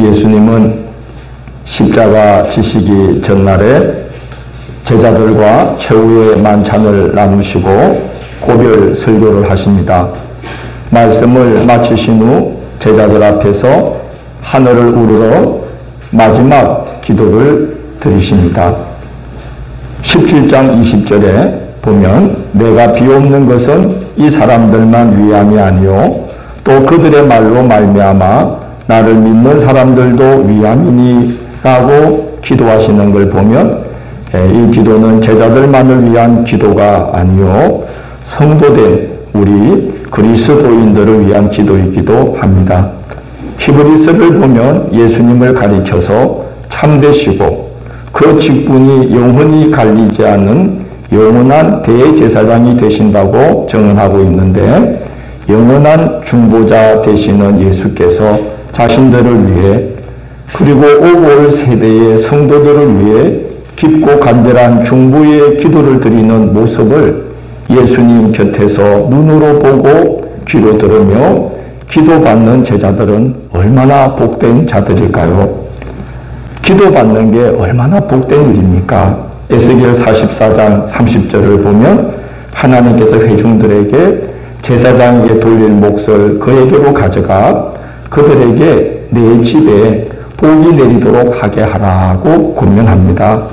예수님은 십자가 지시기 전날에 제자들과 최후의 만찬을 나누시고 고별 설교를 하십니다. 말씀을 마치신 후 제자들 앞에서 하늘을 우러러 마지막 기도를 드리십니다. 17장 20절에 보면 내가 비옵는 것은 이 사람들만 위함이 아니요 또 그들의 말로 말미암아 나를 믿는 사람들도 위함이니 라고 기도하시는 걸 보면 이 기도는 제자들만을 위한 기도가 아니요 성도된 우리 그리스도인들을 위한 기도이기도 합니다. 히브리서를 보면 예수님을 가리켜서 참되시고 그 직분이 영원히 갈리지 않는 영원한 대제사장이 되신다고 증언하고 있는데 영원한 중보자 되시는 예수께서 자신들을 위해 그리고 오고 올 세대의 성도들을 위해 깊고 간절한 중보의 기도를 드리는 모습을 예수님 곁에서 눈으로 보고 귀로 들으며 기도받는 제자들은 얼마나 복된 자들일까요? 기도받는 게 얼마나 복된 일입니까? 에스겔 44장 30절을 보면 하나님께서 회중들에게 제사장에게 돌릴 몫을 그에게로 가져가 그들에게 내 집에 복이 내리도록 하게 하라고 권면합니다.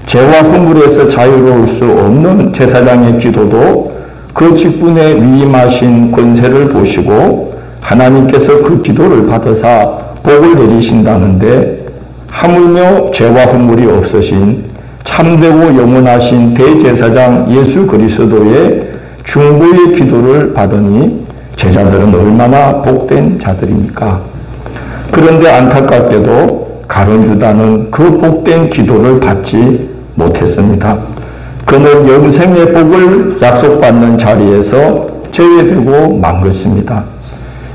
죄와 허물에서 자유로울 수 없는 제사장의 기도도 그 직분에 위임하신 권세를 보시고 하나님께서 그 기도를 받으사 복을 내리신다는데 하물며 죄와 허물이 없으신 참되고 영원하신 대제사장 예수 그리스도의 중보의 기도를 받으니 제자들은 얼마나 복된 자들입니까? 그런데 안타깝게도 가룟 유다는 그 복된 기도를 받지 못했습니다. 그는 영생의 복을 약속받는 자리에서 제외되고 만 것입니다.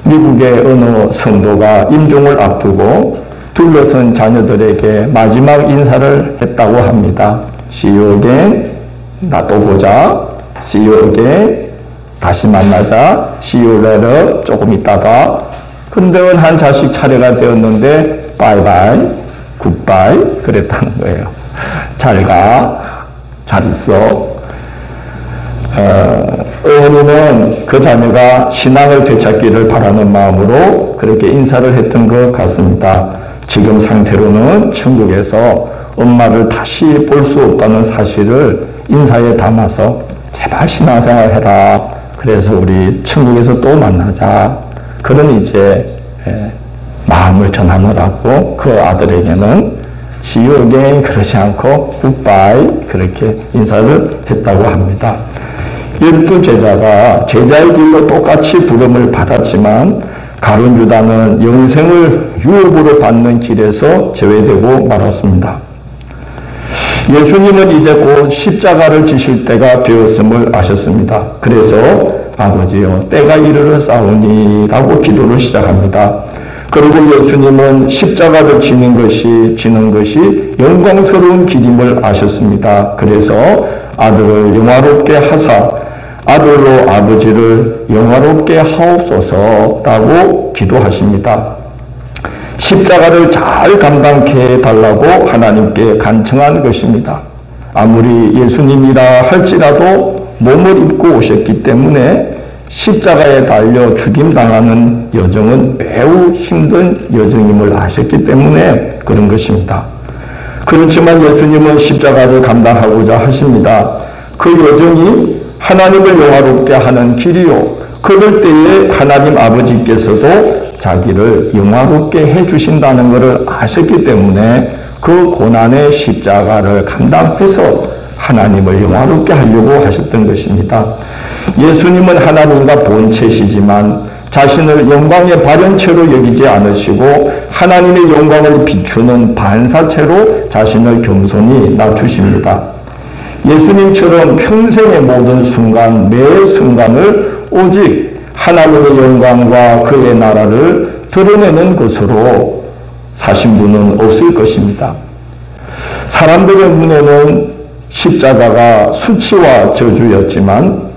미국의 어느 성도가 임종을 앞두고 둘러선 자녀들에게 마지막 인사를 했다고 합니다. See you again. 나 또 보자. See you again. 다시 만나자. See you later. 조금 있다가. 근데 한 자식 차례가 되었는데 bye bye, goodbye 그랬다는 거예요. 잘 가. 잘 있어. 어머니는 그 자녀가 신앙을 되찾기를 바라는 마음으로 그렇게 인사를 했던 것 같습니다. 지금 상태로는 천국에서 엄마를 다시 볼 수 없다는 사실을 인사에 담아서 제발 신앙생활 해라. 그래서 우리 천국에서 또 만나자. 그런 이제 마음을 전하느라고 그 아들에게는 See you again 그러지 않고 goodbye 그렇게 인사를 했다고 합니다. 12제자가 제자의 길로 똑같이 부름을 받았지만 가룟 유다는 영생을 유업으로 받는 길에서 제외되고 말았습니다. 예수님은 이제 곧 십자가를 지실 때가 되었음을 아셨습니다. 그래서 아버지여 때가 이르렀사오니 라고 기도를 시작합니다. 그리고 예수님은 십자가를 지는 것이 영광스러운 길임을 아셨습니다. 그래서 아들을 영화롭게 하사 아들로 아버지를 영화롭게 하옵소서라고 기도하십니다. 십자가를 잘 감당케 해달라고 하나님께 간청한 것입니다. 아무리 예수님이라 할지라도 몸을 입고 오셨기 때문에 십자가에 달려 죽임당하는 여정은 매우 힘든 여정임을 아셨기 때문에 그런 것입니다. 그렇지만 예수님은 십자가를 감당하고자 하십니다. 그 여정이 하나님을 영화롭게 하는 길이요. 그럴 때에 하나님 아버지께서도 자기를 영화롭게 해주신다는 것을 아셨기 때문에 그 고난의 십자가를 감당해서 하나님을 영화롭게 하려고 하셨던 것입니다. 예수님은 하나님과 본체시지만 자신을 영광의 발현체로 여기지 않으시고 하나님의 영광을 비추는 반사체로 자신을 겸손히 낮추십니다. 예수님처럼 평생의 모든 순간, 매 순간을 오직 하나님의 영광과 그의 나라를 드러내는 것으로 사신 분은 없을 것입니다. 사람들의 눈에는 십자가가 수치와 저주였지만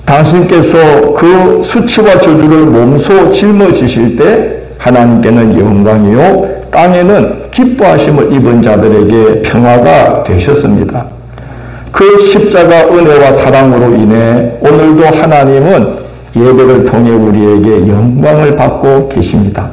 당신께서 그 수치와 저주를 몸소 짊어지실 때 하나님께는 영광이요 땅에는 기뻐하심을 입은 자들에게 평화가 되셨습니다. 그 십자가 은혜와 사랑으로 인해 오늘도 하나님은 예배를 통해 우리에게 영광을 받고 계십니다.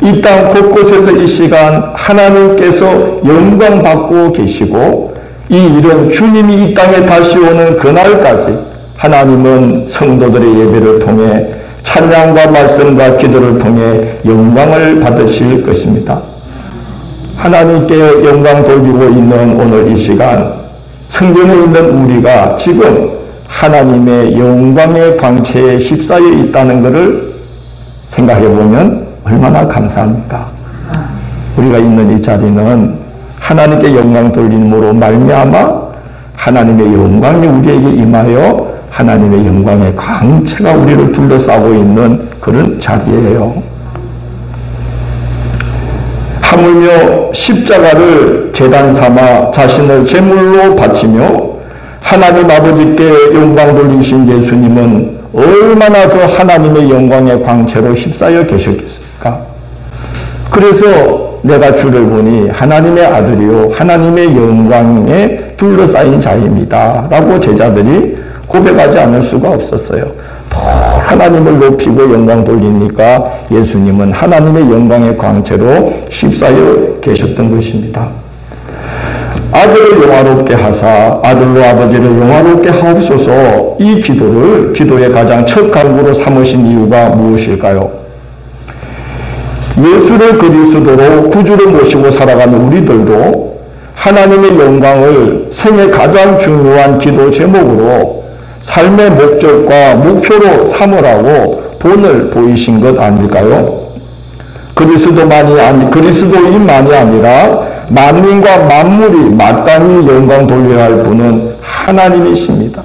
이 땅 곳곳에서 이 시간 하나님께서 영광 받고 계시고 이 일은 주님이 이 땅에 다시 오는 그날까지 하나님은 성도들의 예배를 통해 찬양과 말씀과 기도를 통해 영광을 받으실 것입니다. 하나님께 영광 돌리고 있는 오늘 이 시간 성경에 있는 우리가 지금 하나님의 영광의 광채에 휩싸여 있다는 것을 생각해 보면 얼마나 감사합니까? 우리가 있는 이 자리는 하나님께 영광 돌림으로 말미암아 하나님의 영광이 우리에게 임하여 하나님의 영광의 광채가 우리를 둘러싸고 있는 그런 자리예요. 하물며 십자가를 제단 삼아 자신을 제물로 바치며 하나님 아버지께 영광 돌리신 예수님은 얼마나 더 하나님의 영광의 광채로 휩싸여 계셨겠습니까? 그래서 내가 주를 보니 하나님의 아들이요 하나님의 영광에 둘러싸인 자입니다 라고 제자들이 고백하지 않을 수가 없었어요. 더 하나님을 높이고 영광 돌리니까 예수님은 하나님의 영광의 광채로 휩싸여 계셨던 것입니다. 아들을 영화롭게 하사 아들로 아버지를 영화롭게 하옵소서. 이 기도를 기도의 가장 첫 간구로 삼으신 이유가 무엇일까요? 예수를 그리스도로 구주로 모시고 살아가는 우리들도 하나님의 영광을 생애 가장 중요한 기도 제목으로 삶의 목적과 목표로 삼으라고 본을 보이신 것 아닐까요? 그리스도인만이 아니라 만민과 만물이 마땅히 영광 돌려야 할 분은 하나님이십니다.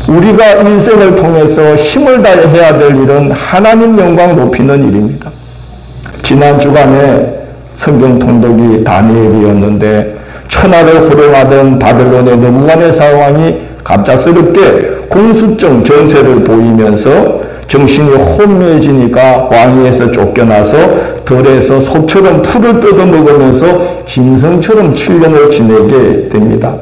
우리가 인생을 통해서 힘을 다해 해야 될 일은 하나님 영광 높이는 일입니다. 지난 주간에 성경 통독이 다니엘이었는데 천하를 호령하던 바벨론의 느부갓네살 왕이 갑작스럽게 공수증 전세를 보이면서 정신이 혼미해지니까 왕위에서 쫓겨나서 들에서 소처럼 풀을 뜯어먹으면서 짐승처럼 7년을 지내게 됩니다.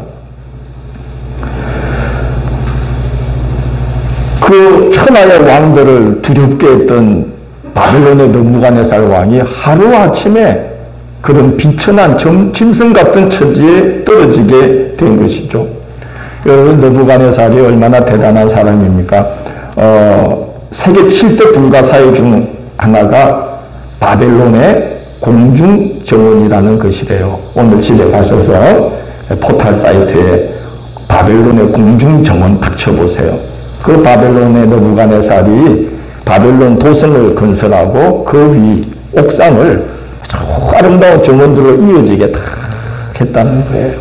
그 천하의 왕들을 두렵게 했던 바벨론의 느부갓네살 왕이 하루아침에 그런 비천한 짐승 같은 처지에 떨어지게 된 것이죠. 느부갓네살이 얼마나 대단한 사람입니까? 세계 7대 불가사의 중 하나가 바벨론의 공중정원이라는 것이래요. 오늘 집에 가셔서 포털 사이트에 바벨론의 공중정원 딱 쳐보세요. 그 바벨론의 느부갓네살이 바벨론 도성을 건설하고 그 위 옥상을 아름다운 정원들로 이어지게 다 했다는 거예요.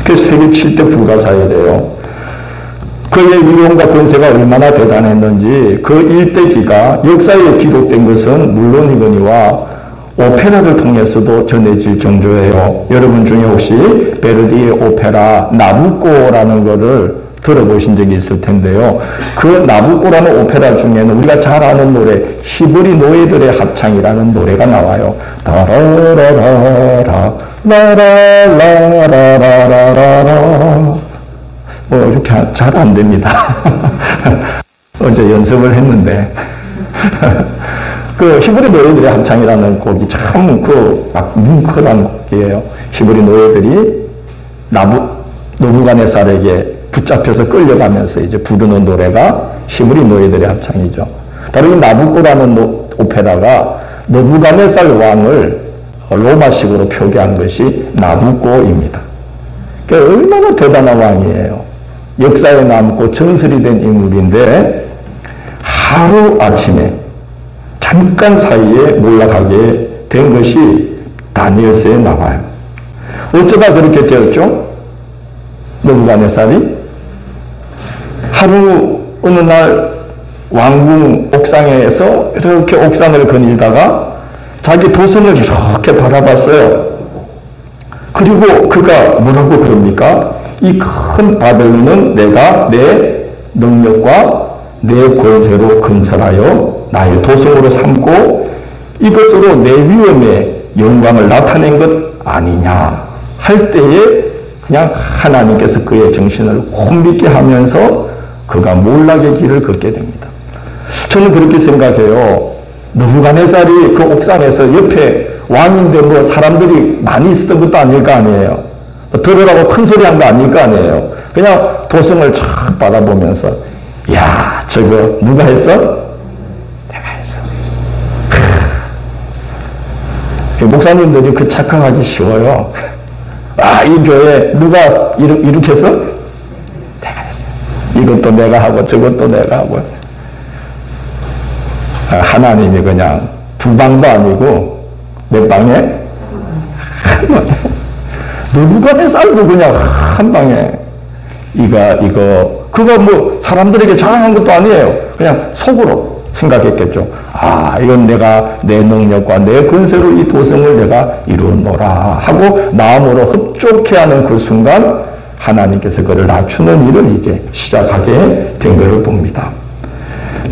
그 세계 7대 불가사이래요. 그의 위엄과 권세가 얼마나 대단했는지 그 일대기가 역사에 기록된 것은 물론이거니와 오페라를 통해서도 전해질 정도예요. 여러분 중에 혹시 베르디의 오페라 나부코라는 것을 들어보신 적이 있을 텐데요. 그 나부코라는 오페라 중에는 우리가 잘 아는 노래 히브리 노예들의 합창이라는 노래가 나와요. 다라라라라 라라라라라라 이렇게 잘 안 됩니다. 어제 연습을 했는데 그 히브리 노예들의 합창이라는 곡이 참 막 뭉클한 곡이에요. 히브리 노예들이 느부갓네살에게 붙잡혀서 끌려가면서 이제 부르는 노래가 히브리 노예들의 합창이죠. 바로 이 나부코라는 오페라가 느부갓네살 왕을 로마식으로 표기한 것이 나부코입니다. 그러니까 얼마나 대단한 왕이에요. 역사에 남고 전설이 된 인물인데 하루 아침에 잠깐 사이에 몰락하게 된 것이 다니엘서에 나와요. 어쩌다 그렇게 되었죠? 느부갓네살이 하루 어느 날 왕궁 옥상에서 이렇게 옥상을 거닐다가 자기 도성을 이렇게 바라봤어요. 그리고 그가 뭐라고 그럽니까? 이 큰 바벨론은 내가 내 능력과 내 권세로 건설하여 나의 도성으로 삼고 이것으로 내 위엄의 영광을 나타낸 것 아니냐 할 때에 그냥 하나님께서 그의 정신을 혼미케 하면서 그가 몰락의 길을 걷게 됩니다. 저는 그렇게 생각해요. 느부갓네살이 그 옥상에서 옆에 왕인데 뭐 사람들이 많이 있었던 것도 아닐 거 아니에요. 들으라고 큰 소리 한 거 아닐 거 아니에요. 그냥 도성을 쫙 바라보면서 야 저거 누가 했어? 내가 했어. 목사님들이 그 착각하기 쉬워요. 아, 이 교회 누가 이렇게 했어? 내가 했어. 이것도 내가 하고 저것도 내가 하고. 하나님이 그냥 두 방도 아니고 몇 방에? 한 방에. 느부갓네살도 그냥 한 방에. 그거 뭐 사람들에게 자랑한 것도 아니에요. 그냥 속으로 생각했겠죠. 아, 이건 내가 내 능력과 내 권세로 이 도성을 내가 이루노라 하고 마음으로 흡족해 하는 그 순간 하나님께서 그를 낮추는 일을 이제 시작하게 된 것을 봅니다.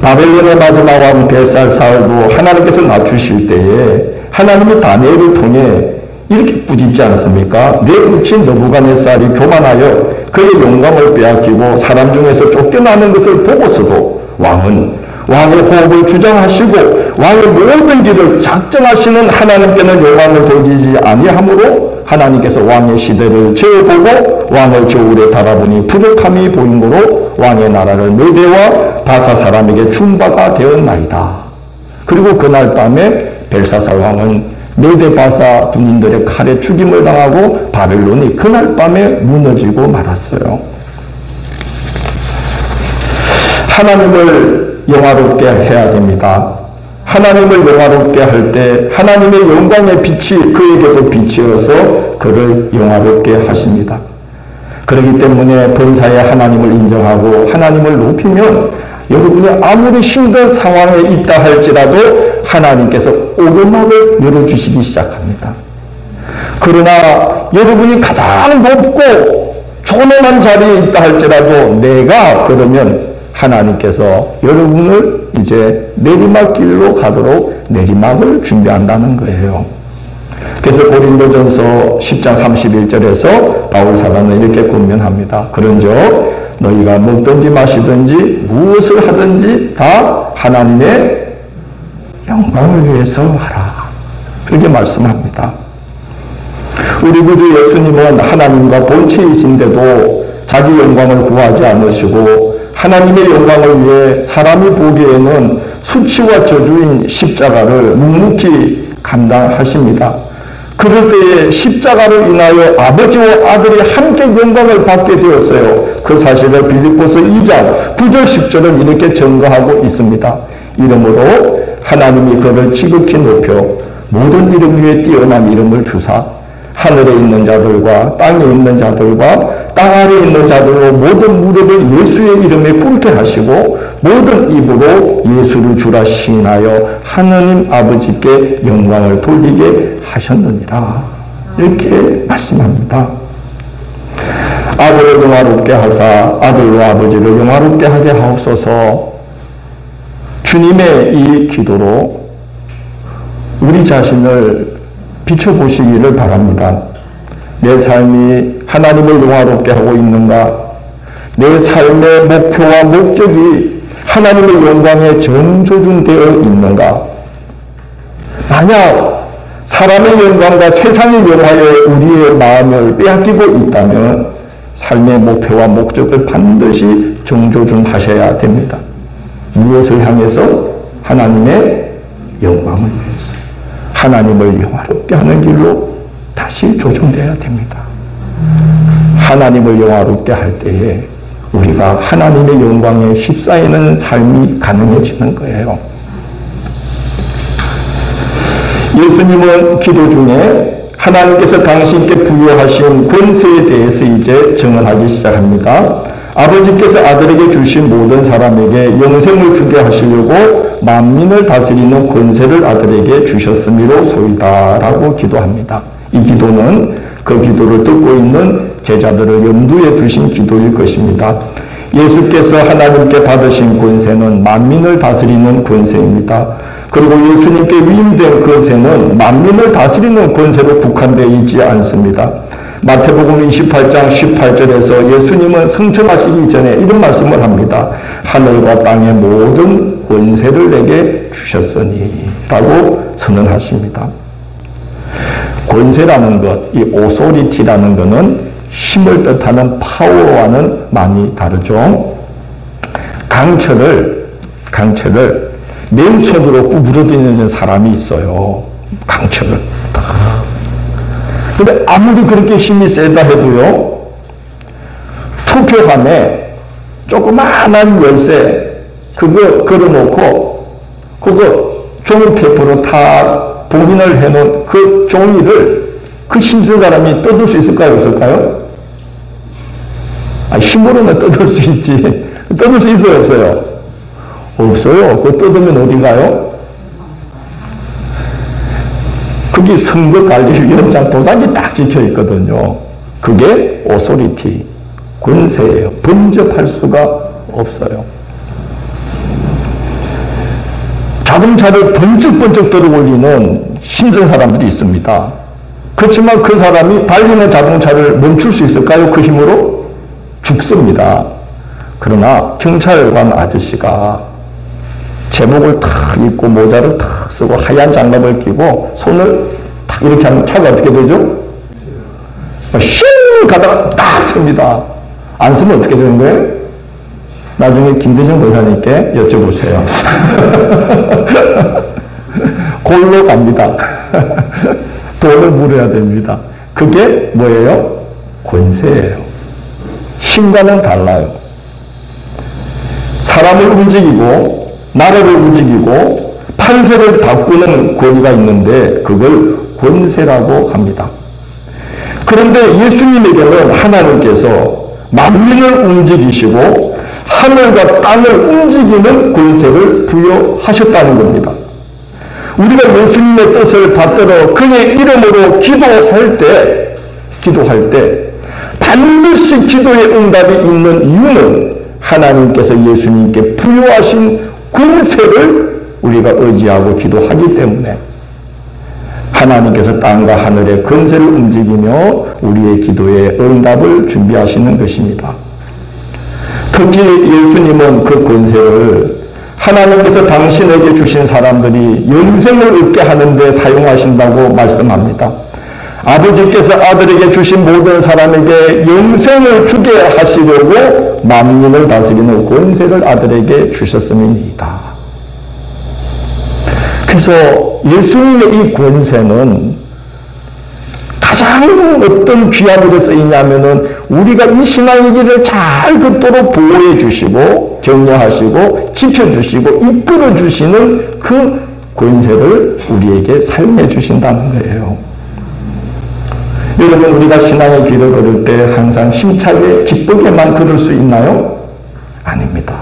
바벨론의 마지막 왕 벨사살도 하나님께서 낮추실 때에 하나님이 다니엘을 통해 이렇게 꾸짖지 않습니까? 내 부친 느부갓네살이 교만하여 그의 영광을 빼앗기고 사람 중에서 쫓겨나는 것을 보고서도 왕은 왕의 호흡을 주장하시고 왕의 모든 길을 작정하시는 하나님께는 영광을 돌리지 아니하므로 하나님께서 왕의 시대를 재보고 왕을 저울에 달아보니 부족함이 보인 거로 왕의 나라를 메대와 바사 사람에게 준 바가 되었나이다. 그리고 그날 밤에 벨사살 왕은 메대 바사 군인들의 칼에 죽임을 당하고 바벨론이 그날 밤에 무너지고 말았어요. 하나님을 영화롭게 해야 됩니다. 하나님을 영화롭게 할 때 하나님의 영광의 빛이 그에게도 비치어서 그를 영화롭게 하십니다. 그렇기 때문에 본사에 하나님을 인정하고 하나님을 높이면 여러분이 아무리 힘든 상황에 있다 할지라도 하나님께서 오르막을 열어주시기 시작합니다. 그러나 여러분이 가장 높고 존엄한 자리에 있다 할지라도 내가 그러면 하나님께서 여러분을 이제 내리막길로 가도록 내리막을 준비한다는 거예요. 그래서 고린도전서 10장 31절에서 바울 사도는 이렇게 권면합니다. 그런즉 너희가 먹든지 마시든지 무엇을 하든지 다 하나님의 영광을 위해서 하라. 그렇게 말씀합니다. 우리 구주 예수님은 하나님과 본체이신데도 자기 영광을 구하지 않으시고 하나님의 영광을 위해 사람이 보기에는 수치와 저주인 십자가를 묵묵히 감당하십니다. 그럴 때에 십자가로 인하여 아버지와 아들이 함께 영광을 받게 되었어요. 그 사실을 빌립보서 2장 9절 10절은 이렇게 증거하고 있습니다. 이러므로 하나님이 그를 지극히 높여 모든 이름 위에 뛰어난 이름을 주사 하늘에 있는 자들과 땅에 있는 자들과 땅 아래에 있는 자들로 모든 무릎을 예수의 이름에 꿇게 하시고 모든 입으로 예수를 주라 시인하여 하느님 아버지께 영광을 돌리게 하셨느니라. 이렇게 말씀합니다. 아들을 영화롭게 하사 아들과 아버지를 영화롭게 하게 하옵소서. 주님의 이 기도로 우리 자신을 비춰보시기를 바랍니다. 내 삶이 하나님을 영화롭게 하고 있는가? 내 삶의 목표와 목적이 하나님의 영광에 정조준되어 있는가? 만약 사람의 영광과 세상의 영화에 우리의 마음을 빼앗기고 있다면 삶의 목표와 목적을 반드시 정조준하셔야 됩니다. 무엇을 향해서? 하나님의 영광을 위해서. 하나님을 영화롭게 하는 길로 다시 조정되어야 됩니다. 하나님을 영화롭게 할 때에 우리가 하나님의 영광에 휩싸이는 삶이 가능해지는 거예요. 예수님은 기도 중에 하나님께서 당신께 부여하신 권세에 대해서 이제 증언하기 시작합니다. 아버지께서 아들에게 주신 모든 사람에게 영생을 주게 하시려고 만민을 다스리는 권세를 아들에게 주셨음이로소이다 라고 기도합니다. 이 기도는 그 기도를 듣고 있는 제자들을 염두에 두신 기도일 것입니다. 예수께서 하나님께 받으신 권세는 만민을 다스리는 권세입니다. 그리고 예수님께 위임된 권세는 만민을 다스리는 권세로 국한되어 있지 않습니다. 마태복음 28장 18절에서 예수님은 승천하시기 전에 이런 말씀을 합니다. 하늘과 땅의 모든 권세를 내게 주셨으니 라고 선언하십니다. 권세라는 것, 이 오소리티라는 것은 힘을 뜻하는 파워와는 많이 다르죠. 강철을 맨손으로 구부러뜨리는 사람이 있어요. 강철을. 근데 아무리 그렇게 힘이 세다 해도요, 투표함에 조그마한 열쇠, 그거 걸어놓고, 그거 종이 테이프로 다 봉인을 해놓은 그 종이를 그 힘센 사람이 뜯을 수 있을까요? 없을까요? 힘으로는 뜯을 수 있지. 뜯을 수 있어요? 없어요? 없어요. 그거 뜯으면 어딘가요? 거기 선거관리위원장 도장이 딱 찍혀 있거든요. 그게 오소리티, 권세예요. 범접할 수가 없어요. 자동차를 번쩍번쩍 들어올리는 힘든 사람들이 있습니다. 그렇지만 그 사람이 달리는 자동차를 멈출 수 있을까요? 그 힘으로? 죽습니다. 그러나 경찰관 아저씨가 제복을 탁 입고 모자를 탁 쓰고 하얀 장갑을 끼고 손을 탁 이렇게 하면 차가 어떻게 되죠? 슝 가다가 딱 섭니다. 안 쓰면 어떻게 되는 거예요? 나중에 김대중 목사님께 여쭤보세요. 골로 갑니다. 돈을 물어야 됩니다. 그게 뭐예요? 권세예요. 힘과는 달라요. 사람을 움직이고 나라를 움직이고 판세를 바꾸는 권위가 있는데 그걸 권세라고 합니다. 그런데 예수님에게는 하나님께서 만민을 움직이시고 하늘과 땅을 움직이는 권세를 부여하셨다는 겁니다. 우리가 예수님의 뜻을 받들어 그의 이름으로 기도할 때 반드시 기도의 응답이 있는 이유는 하나님께서 예수님께 부여하신 권세를 우리가 의지하고 기도하기 때문에 하나님께서 땅과 하늘의 권세를 움직이며 우리의 기도에 응답을 준비하시는 것입니다. 특히 예수님은 그 권세를 하나님께서 당신에게 주신 사람들이 영생을 얻게 하는 데 사용하신다고 말씀합니다. 아버지께서 아들에게 주신 모든 사람에게 영생을 주게 하시려고 만민을 다스리는 권세를 아들에게 주셨음이니이다. 그래서 예수님의 이 권세는 가장 어떤 귀함으로 쓰이냐면은 우리가 이 신앙의 길을 잘 걷도록 보호해 주시고 격려하시고 지켜주시고 이끌어 주시는 그 권세를 우리에게 사용해 주신다는 거예요. 여러분, 우리가 신앙의 길을 걸을 때 항상 힘차게 기쁘게만 걸을 수 있나요? 아닙니다.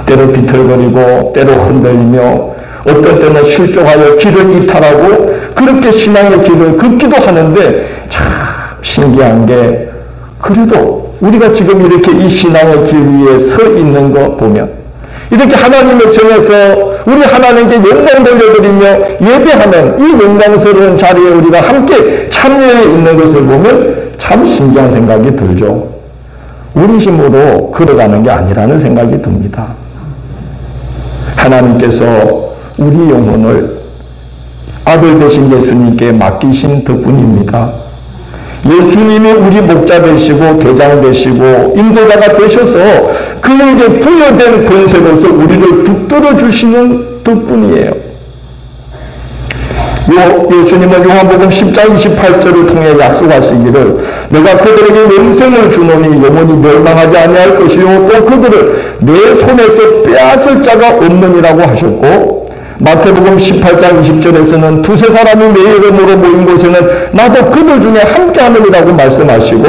때로 비틀거리고 때로 흔들리며 어떤 때는 실족하여 길을 이탈하고 그렇게 신앙의 길을 걷기도 하는데 참 신기한 게 그래도 우리가 지금 이렇게 이 신앙의 길 위에 서 있는 거 보면 이렇게 하나님을 정해서 우리 하나님께 영광 돌려드리며 예배하는 이 영광스러운 자리에 우리가 함께 참여해 있는 것을 보면 참 신기한 생각이 들죠. 우리 힘으로 걸어가는 게 아니라는 생각이 듭니다. 하나님께서 우리 영혼을 아들 되신 예수님께 맡기신 덕분입니다. 예수님이 우리 목자 되시고 대장 되시고 인도자가 되셔서 그에게 부여된 권세로서 우리를 붙들어 주시는 덕분이에요. 예수님은 요한복음 10장 28절을 통해 약속하시기를 내가 그들에게 영생을 주노니 영원히 멸망하지 아니할 것이요 또 그들을 내 손에서 빼앗을 자가 없느니라고 하셨고 마태복음 18장 20절에서는 두세 사람이 내 이름으로 모인 곳에는 나도 그들 중에 함께하느니라고 말씀하시고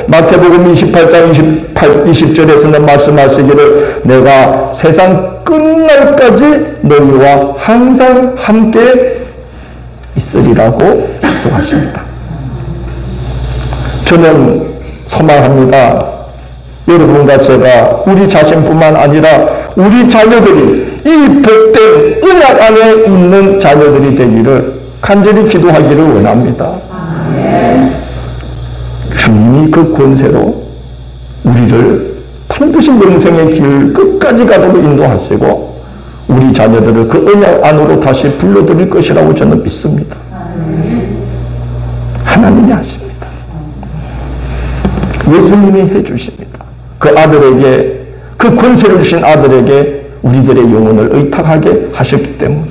마태복음 28장 20절에서는 말씀하시기를 내가 세상 끝날까지 너희와 항상 함께 있으리라고 약속하십니다. 저는 소망합니다. 여러분과 제가 우리 자신뿐만 아니라 우리 자녀들이 이 복된 언약 안에 있는 자녀들이 되기를 간절히 기도하기를 원합니다. 주님이 그 권세로 우리를 반드시 영생의 길 끝까지 가도록 인도하시고 우리 자녀들을 그 언약 안으로 다시 불러들일 것이라고 저는 믿습니다. 하나님이 하십니다. 예수님이 해주십니다. 그 아들에게, 그 권세를 주신 아들에게 우리들의 영혼을 의탁하게 하셨기 때문에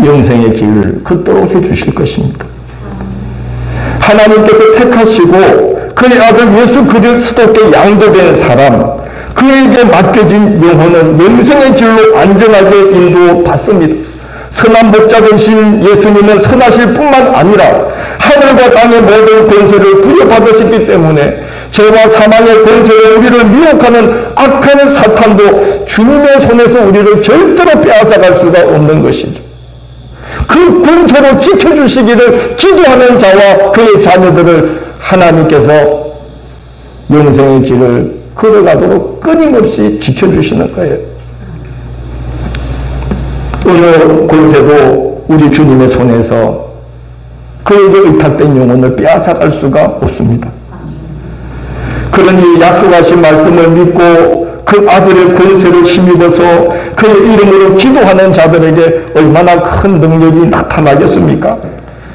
영생의 길을 걷도록 해주실 것입니다. 하나님께서 택하시고 그의 아들 예수 그리스도께 양도된 사람, 그에게 맡겨진 영혼은 영생의 길로 안전하게 인도받습니다. 선한 목자되신 예수님은 선하실 뿐만 아니라 하늘과 땅의 모든 권세를 부여받으셨기 때문에 죄와 사망의 권세로 우리를 미혹하는 악한 사탄도 주님의 손에서 우리를 절대로 빼앗아갈 수가 없는 것이죠. 그 권세로 지켜주시기를 기도하는 자와 그의 자녀들을 하나님께서 영생의 길을 걸어가도록 끊임없이 지켜주시는 거예요. 어느 권세도 우리 주님의 손에서 그에게 의탁된 영혼을 빼앗아갈 수가 없습니다. 그러니 약속하신 말씀을 믿고 그 아들의 권세를 힘입어서 그의 이름으로 기도하는 자들에게 얼마나 큰 능력이 나타나겠습니까?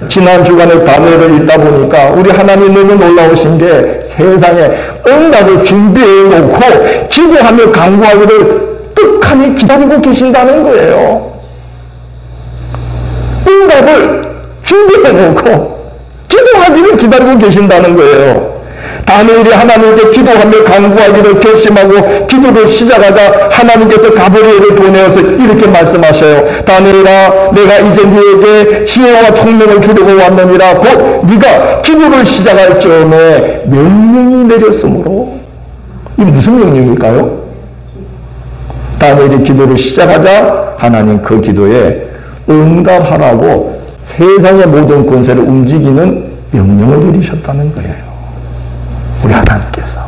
지난 주간에 다니엘을 읽다 보니까 우리 하나님 너무 놀라우신 게 세상에 응답을 준비해 놓고 기도하며 간구하기를 떡하니 기다리고 계신다는 거예요. 응답을 준비해 놓고 기도하기를 기다리고 계신다는 거예요. 다니엘이 하나님께 기도하며 간구하기를 결심하고 기도를 시작하자 하나님께서 가브리엘을 보내어서 이렇게 말씀하셔요. 다니엘아, 내가 이제 네게 지혜와 총명을 주려고 왔느니라. 곧 네가 기도를 시작할 즈음에 명령이 내렸으므로. 이 무슨 명령일까요? 다니엘이 기도를 시작하자 하나님 그 기도에 응답하라고 세상의 모든 권세를 움직이는 명령을 내리셨다는 거예요. 우리 하나님께서.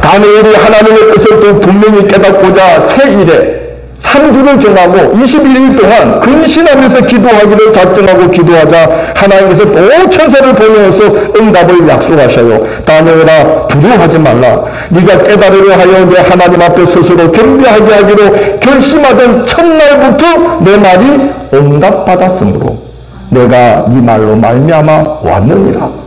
다니엘이 하나님의 뜻을 또 분명히 깨닫고자 새 일에 3주를 정하고 21일 동안 근신하면서 기도하기를 작정하고 기도하자 하나님께서 또 천사를 보내어서 응답을 약속하셔요. 다니엘아, 두려워하지 말라. 네가 깨달으려 하여 내 하나님 앞에 스스로 겸비하게 하기로 결심하던 첫날부터 내 말이 응답받았으므로 내가 네 말로 말미암아 왔느니라.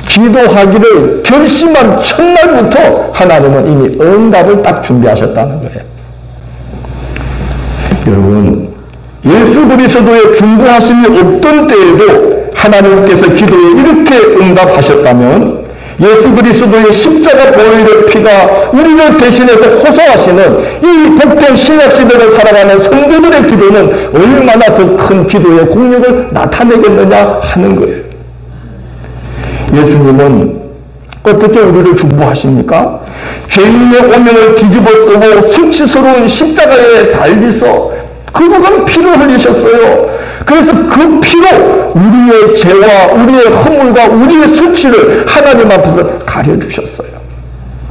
기도하기를 결심한 첫날부터 하나님은 이미 응답을 딱 준비하셨다는 거예요. 여러분, 예수 그리스도의 중보하심이 없던 때에도 하나님께서 기도에 이렇게 응답하셨다면 예수 그리스도의 십자가 보혈의 피가 우리를 대신해서 호소하시는 이 복된 신약시대를 살아가는 성도들의 기도는 얼마나 더 큰 기도의 공력을 나타내겠느냐 하는 거예요. 예수님은 어떻게 우리를 중보하십니까? 죄인의 오명을 뒤집어 쓰고 수치스러운 십자가에 달리서 그분은 피를 흘리셨어요. 그래서 그 피로 우리의 죄와 우리의 허물과 우리의 수치를 하나님 앞에서 가려주셨어요.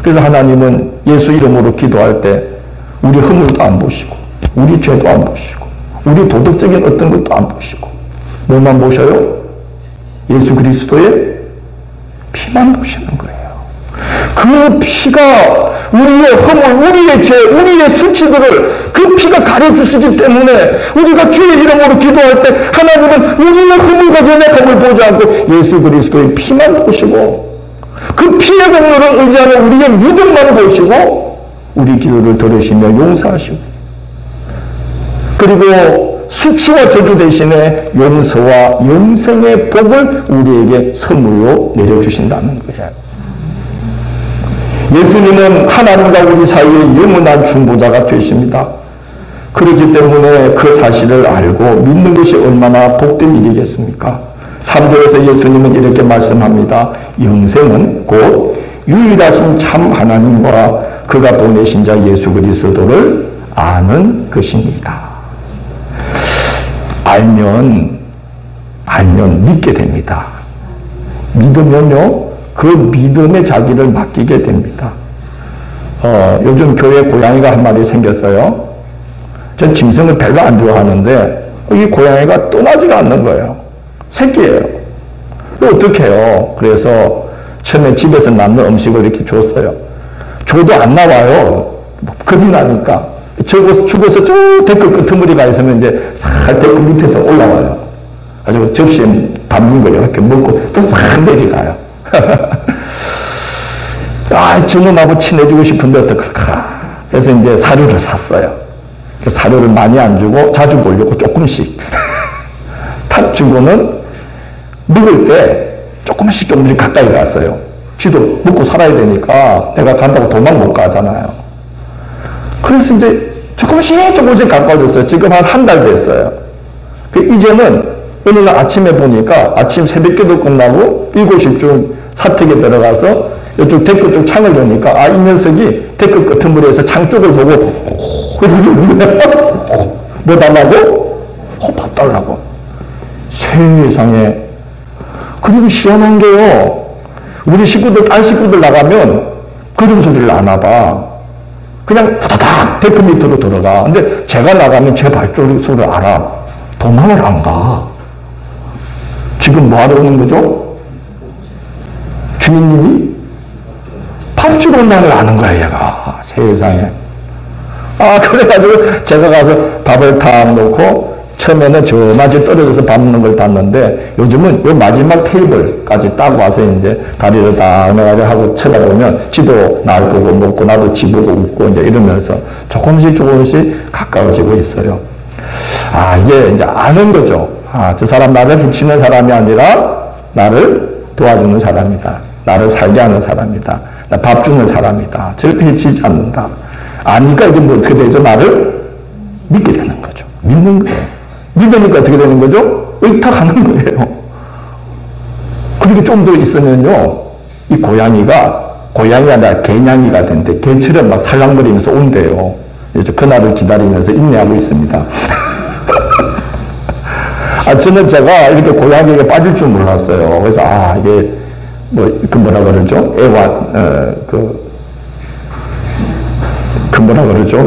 그래서 하나님은 예수 이름으로 기도할 때 우리 허물도 안 보시고 우리 죄도 안 보시고 우리 도덕적인 어떤 것도 안 보시고 뭐만 보셔요? 예수 그리스도의 피만 보시는 거예요. 그 피가 우리의 허물, 우리의 죄, 우리의 수치들을 그 피가 가려주시기 때문에 우리가 주의 이름으로 기도할 때 하나님은 우리의 허물과 연약함을 보지 않고 예수 그리스도의 피만 보시고 그 피의 공로를 의지하는 우리의 믿음만 보시고 우리 기도를 들으시며 용서하시고 그리고 수치와 저주 대신에 용서와 영생의 복을 우리에게 선물로 내려주신다는 거예요. 예수님은 하나님과 우리 사이의 영원한 중보자가 되십니다. 그렇기 때문에 그 사실을 알고 믿는 것이 얼마나 복된 일이겠습니까? 3절에서 예수님은 이렇게 말씀합니다. 영생은 곧 유일하신 참 하나님과 그가 보내신 자 예수 그리스도를 아는 것입니다. 알면 믿게 됩니다. 믿으면요, 그 믿음에 자기를 맡기게 됩니다. 요즘 교회에 고양이가 한 마리 생겼어요. 전 짐승을 별로 안 좋아하는데 이 고양이가 떠나지가 않는 거예요. 새끼예요. 어떻게 해요? 그래서 처음에 집에서 남는 음식을 이렇게 줬어요. 줘도 안 나와요. 겁이 나니까. 죽어서 저 데크 끄트머리가 있으면 이제 살 데크 밑에서 올라와요. 아주 접시에 담는 거예요. 이렇게 먹고 또 싹 내려가요. 저놈하고 친해지고 싶은데 어떡할까? 그래서 이제 사료를 샀어요. 사료를 많이 안 주고 자주 보려고 조금씩 탁 주고는 먹을 때 조금씩 가까이 갔어요. 쥐도 먹고 살아야 되니까 내가 간다고 도망 못 가잖아요. 그래서 이제 조금씩 가까워졌어요. 지금 한 달 됐어요. 이제는 어느 날 아침에 보니까 아침 새벽기도 끝나고 7시쯤 사택에 들어가서 이쪽 데크 쪽 창을 여니까 이 녀석이 데크 끄트머리에서 창 쪽을 보고 뭐 달라고? 호밥 달라고. 세상에. 그리고 희한한 게요, 우리 식구들, 딸 식구들 나가면 그런 소리를 안 하다. 그냥 다다닥 데크 밑으로 들어가. 근데 제가 나가면 제 발소리를 알아. 도망을 안 가. 지금 뭐 하러 오는 거죠? 주인님이 밥 주러 온다는 걸 아는 거야, 얘가. 세상에. 그래가지고 제가 가서 밥을 탁 놓고 처음에는 저마저 떨어져서 밥 먹는 걸 봤는데 요즘은 요 마지막 테이블까지 딱 와서 이제 다리를 딱 내가지고 하고 쳐다보면 지도 날 보고 먹고 나도 지 보고 웃고 이제 이러면서 조금씩 가까워지고 있어요. 이게 이제 아는 거죠. 저 사람 나를 해치는 사람이 아니라 나를 도와주는 사람이다. 나를 살게 하는 사람이다. 나 밥 주는 사람이다. 절대 해치지 않는다. 아니까 이제 뭐 어떻게 되죠? 나를 믿게 되는 거죠. 믿는 거예요. 믿으니까 어떻게 되는 거죠? 의탁하는 거예요. 그렇게 좀 더 있으면요, 이 고양이가 아니라 개냥이가 된대. 개처럼 막 살랑거리면서 온대요. 이제 그날을 기다리면서 인내하고 있습니다. 저는 제가 이렇게 고양이에게 빠질 줄 몰랐어요. 그래서 이게 뭐라 그러죠? 뭐라 그러죠?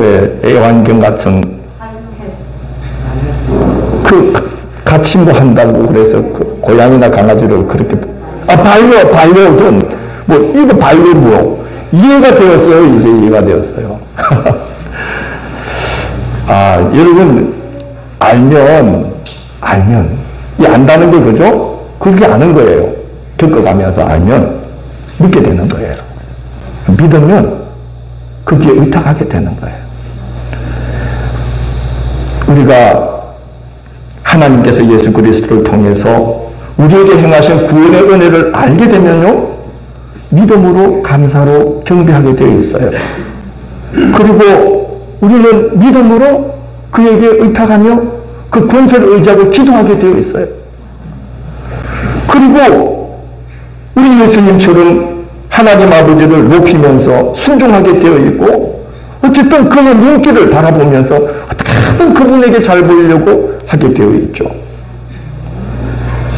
애완견 같은 같이 뭐 한다고 그래서 고양이나 강아지를 그렇게 반려견 이거 반려묘 이해가 되었어요. 이제 이해가 되었어요. 여러분 알면 이 안다는 게 그죠? 그렇게 아는 거예요. 겪어가면서 알면 믿게 되는 거예요. 믿으면 거기에 의탁하게 되는 거예요. 우리가 하나님께서 예수 그리스도를 통해서 우리에게 행하신 구원의 은혜를 알게 되면요, 믿음으로 감사로 경배하게 되어 있어요. 그리고 우리는 믿음으로 그에게 의탁하며 그 권세를 의지하고 기도하게 되어 있어요. 그리고 우리 예수님처럼 하나님 아버지를 높이면서 순종하게 되어 있고, 어쨌든 그의 눈길을 바라보면서 어떻게든 그분에게 잘 보이려고 하게 되어 있죠.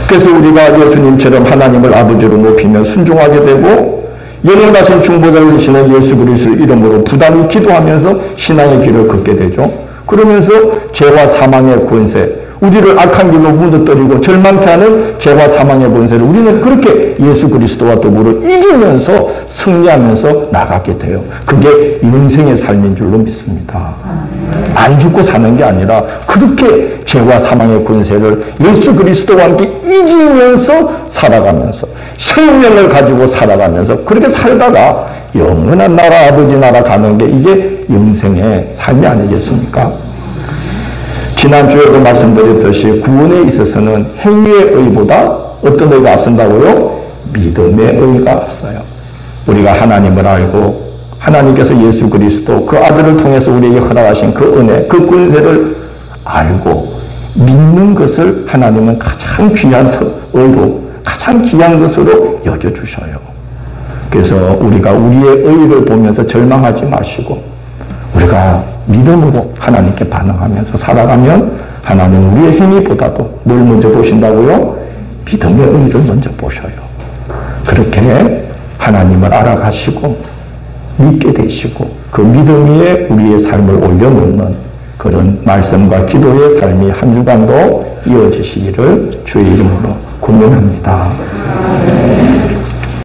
그래서 우리가 예수님처럼 하나님을 아버지로 높이며 순종하게 되고, 영원하신 중보자를 되시는 예수 그리스도 이름으로 부단히 기도하면서 신앙의 길을 걷게 되죠. 그러면서 죄와 사망의 권세, 우리를 악한 길로 무너뜨리고 절망케 하는 죄와 사망의 권세를 우리는 그렇게 예수 그리스도와 더불어 이기면서 승리하면서 나가게 돼요. 그게 영생의 삶인 줄로 믿습니다. 안 죽고 사는 게 아니라 그렇게 죄와 사망의 권세를 예수 그리스도와 함께 이기면서 살아가면서 생명을 가지고 살아가면서 그렇게 살다가 영원한 나라 아버지 나라 가는 게 이게 영생의 삶이 아니겠습니까? 지난주에도 말씀드렸듯이 구원에 있어서는 행위의 의보다 어떤 의가 앞선다고요? 믿음의 의가 앞서요. 우리가 하나님을 알고 하나님께서 예수 그리스도 그 아들을 통해서 우리에게 허락하신 그 은혜, 그 권세를 알고 믿는 것을 하나님은 가장 귀한 의로, 가장 귀한 것으로 여겨주셔요. 그래서 우리가 우리의 의를 보면서 절망하지 마시고 우리가 믿음으로 하나님께 반응하면서 살아가면 하나님은 우리의 행위보다도 뭘 먼저 보신다고요? 믿음의 의를 먼저 보셔요. 그렇게 하나님을 알아가시고 믿게 되시고 그 믿음 위에 우리의 삶을 올려놓는 그런 말씀과 기도의 삶이 한 주간도 이어지시기를 주의 이름으로 권면합니다.